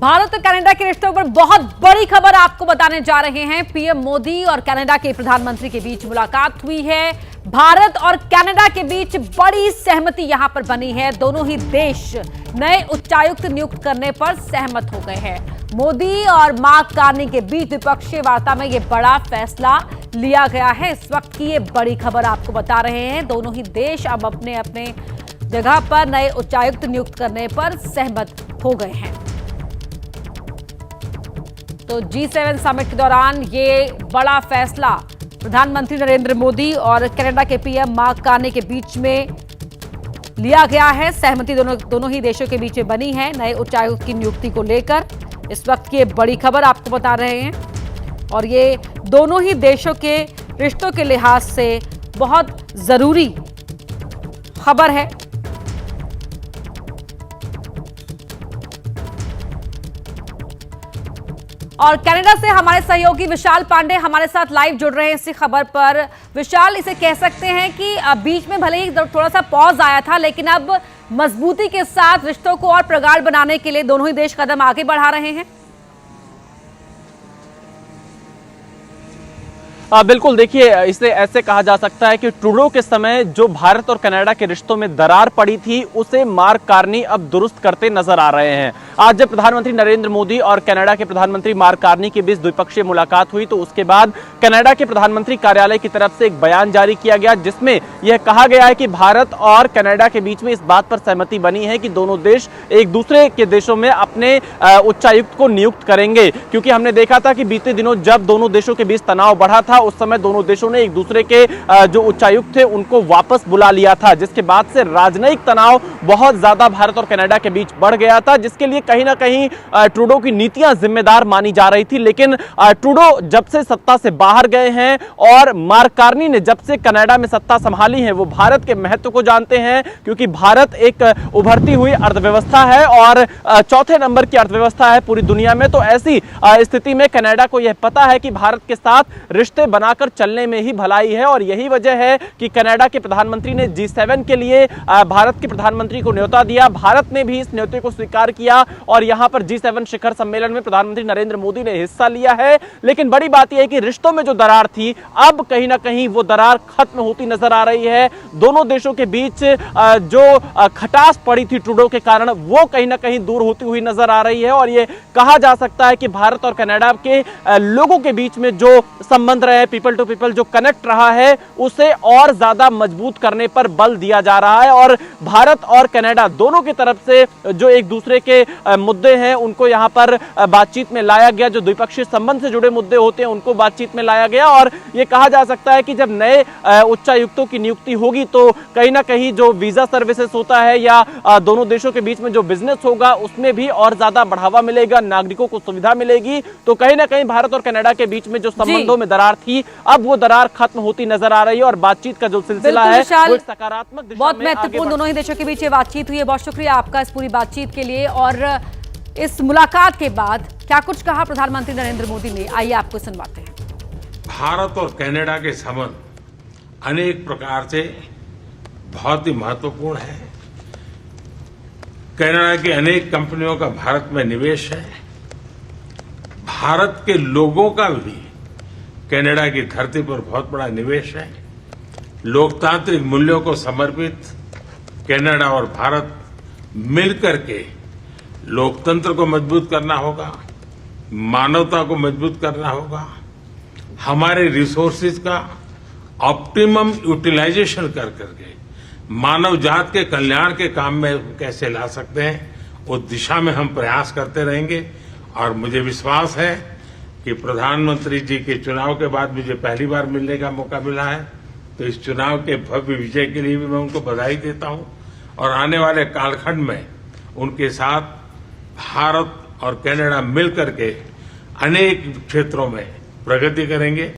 भारत और कनाडा के रिश्तों पर बहुत बड़ी खबर आपको बताने जा रहे हैं। पीएम मोदी और कनाडा के प्रधानमंत्री के बीच मुलाकात हुई है। भारत और कनाडा के बीच बड़ी सहमति यहां पर बनी है। दोनों ही देश नए उच्चायुक्त नियुक्त करने पर सहमत हो गए हैं। मोदी और मार्क कार्नी के बीच द्विपक्षीय वार्ता में यह बड़ा फैसला लिया गया है। इस वक्त की ये बड़ी खबर आपको बता रहे हैं। दोनों ही देश अब अपने अपने जगह पर नए उच्चायुक्त नियुक्त करने पर सहमत हो गए हैं। तो G7 समिट के दौरान ये बड़ा फैसला प्रधानमंत्री नरेंद्र मोदी और कनाडा के पीएम मार्क कार्नी के बीच में लिया गया है। सहमति दोनों ही देशों के बीच में बनी है नए उच्चायुक्त की नियुक्ति को लेकर। इस वक्त की बड़ी खबर आपको बता रहे हैं और ये दोनों ही देशों के रिश्तों के लिहाज से बहुत जरूरी खबर है। और कनाडा से हमारे सहयोगी विशाल पांडे हमारे साथ लाइव जुड़ रहे हैं इसी खबर पर। विशाल, इसे कह सकते हैं कि बीच में भले ही थोड़ा सा पॉज आया था, लेकिन अब मजबूती के साथ रिश्तों को और प्रगाढ़ बनाने के लिए दोनों ही देश कदम आगे बढ़ा रहे हैं। बिल्कुल, देखिए, इसे ऐसे कहा जा सकता है कि ट्रूडो के समय जो भारत और कनाडा के रिश्तों में दरार पड़ी थी, उसे मार्क कार्नी अब दुरुस्त करते नजर आ रहे हैं। आज जब प्रधानमंत्री नरेंद्र मोदी और कनाडा के प्रधानमंत्री मार्क कार्नी के बीच द्विपक्षीय मुलाकात हुई, तो उसके बाद कनाडा के प्रधानमंत्री कार्यालय की तरफ से एक बयान जारी किया गया, जिसमें यह कहा गया है कि भारत और कनाडा के बीच में इस बात पर सहमति बनी है कि दोनों देश एक दूसरे के देशों में अपने उच्चायुक्त को नियुक्त करेंगे। क्योंकि हमने देखा था कि बीते दिनों जब दोनों देशों के बीच तनाव बढ़ा था, उस समय दोनों देशों ने एक दूसरे के जो उच्चायुक्त थे उनको वापस बुला लिया था, जिसके बाद से राजनयिक तनाव बहुत ज्यादा भारत और कनाडा के बीच बढ़ गया था, जिसके लिए कहीं ना कहीं ट्रूडो की नीतियां जिम्मेदार मानी जा रही थी। लेकिन ट्रूडो जब से सत्ता से बाहर गए हैं और मार्क कार्नी ने जब से कनाडा में सत्ता संभाली है, वो भारत के महत्व को जानते हैं, क्योंकि भारत एक उभरती हुई अर्थव्यवस्था है और चौथे नंबर की अर्थव्यवस्था है पूरी दुनिया में। तो ऐसी स्थिति में कनाडा को यह पता है कि भारत के साथ रिश्ते बनाकर चलने में ही भलाई है, और यही वजह है कि कनाडा के प्रधानमंत्री ने G7 के लिए भारत के प्रधानमंत्री को न्योता दिया। भारत ने भी इस न्योते को स्वीकार किया और यहां पर G7 शिखर सम्मेलन में प्रधानमंत्री नरेंद्र मोदी ने हिस्सा लिया है। लेकिन बड़ी बात यह है कि रिश्तों में जो दरार थी, अब कहीं ना कहीं वो दरार खत्म होती नजर आ रही है। दोनों देशों के बीच जो खटास पड़ी थी ट्रूडो के कारण, वो कहीं ना कहीं दूर होती हुई नजर आ रही है। और ये कहा जा सकता है कि भारत और कनाडा के लोगों के बीच में जो संबंध रहे, पीपल टू पीपल जो कनेक्ट रहा है, उसे और ज्यादा मजबूत करने पर बल दिया जा रहा है। और भारत और कनाडा दोनों की तरफ से जो एक दूसरे के मुद्दे हैं, उनको यहां पर बातचीत में लाया गया। जो द्विपक्षीय संबंध से जुड़े मुद्दे होते हैं, उनको बातचीत में लाया गया। और यह कहा जा सकता है कि जब नए उच्चायुक्तों की नियुक्ति होगी, तो कहीं ना कहीं जो वीजा सर्विसेज होता है या दोनों देशों के बीच में जो बिजनेस होगा, उसमें भी और ज्यादा बढ़ावा मिलेगा, नागरिकों को सुविधा मिलेगी। तो कहीं ना कहीं भारत और कनाडा के बीच में जो संबंधों में दरार थी, अब वो दरार खत्म होती नजर आ रही है और बातचीत का जो सिलसिला है वो एक सकारात्मक दिशा में बहुत महत्वपूर्ण दोनों ही देशों के बीच ये बातचीत हुई है। बहुत शुक्रिया आपका इस पूरी बातचीत के लिए। और इस मुलाकात के बाद क्या कुछ कहा प्रधानमंत्री नरेंद्र मोदी ने, आइए आपको सुनवाते हैं। भारत और कनाडा के संबंध अनेक प्रकार से बहुत ही महत्वपूर्ण है। कनाडा की अनेक कंपनियों का भारत में निवेश है। भारत के लोगों का भी कनाडा की धरती पर बहुत बड़ा निवेश है। लोकतांत्रिक मूल्यों को समर्पित कनाडा और भारत मिलकर के लोकतंत्र को मजबूत करना होगा, मानवता को मजबूत करना होगा, हमारे रिसोर्सेज का ऑप्टिमम यूटिलाइजेशन कर करके मानव जात के कल्याण के काम में कैसे ला सकते हैं, उस दिशा में हम प्रयास करते रहेंगे। और मुझे विश्वास है कि प्रधानमंत्री जी के चुनाव के बाद मुझे पहली बार मिलने का मौका मिला है, तो इस चुनाव के भव्य विजय के लिए भी मैं उनको बधाई देता हूं। और आने वाले कालखंड में उनके साथ भारत और कनाडा मिलकर के अनेक क्षेत्रों में प्रगति करेंगे।